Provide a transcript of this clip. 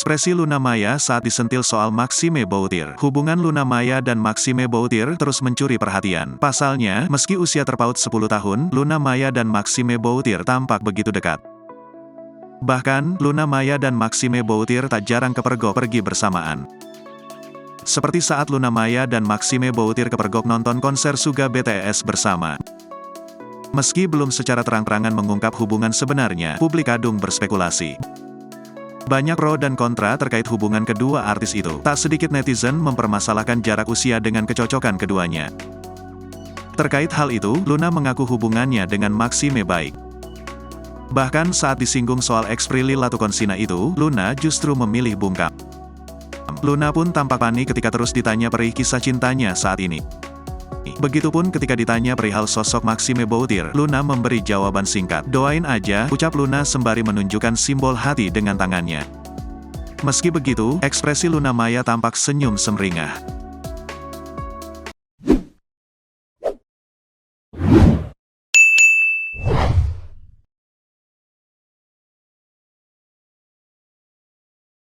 Ekspresi Luna Maya saat disentil soal Maxime Boutir. Hubungan Luna Maya dan Maxime Boutir terus mencuri perhatian. Pasalnya, meski usia terpaut 10 tahun, Luna Maya dan Maxime Boutir tampak begitu dekat. Bahkan, Luna Maya dan Maxime Boutir tak jarang kepergok pergi bersamaan. Seperti saat Luna Maya dan Maxime Boutir kepergok nonton konser Suga BTS bersama. Meski belum secara terang-terangan mengungkap hubungan sebenarnya, publik kadung berspekulasi. Banyak pro dan kontra terkait hubungan kedua artis itu. Tak sedikit netizen mempermasalahkan jarak usia dengan kecocokan keduanya. Terkait hal itu, Luna mengaku hubungannya dengan Maxime baik. Bahkan saat disinggung soal eks Prilly Latuconsina itu, Luna justru memilih bungkam. Luna pun tampak panik ketika terus ditanya perih kisah cintanya saat ini. Begitupun ketika ditanya perihal sosok Maxime Boutir, Luna memberi jawaban singkat. "Doain aja," ucap Luna sembari menunjukkan simbol hati dengan tangannya. Meski begitu, ekspresi Luna Maya tampak senyum sumringah.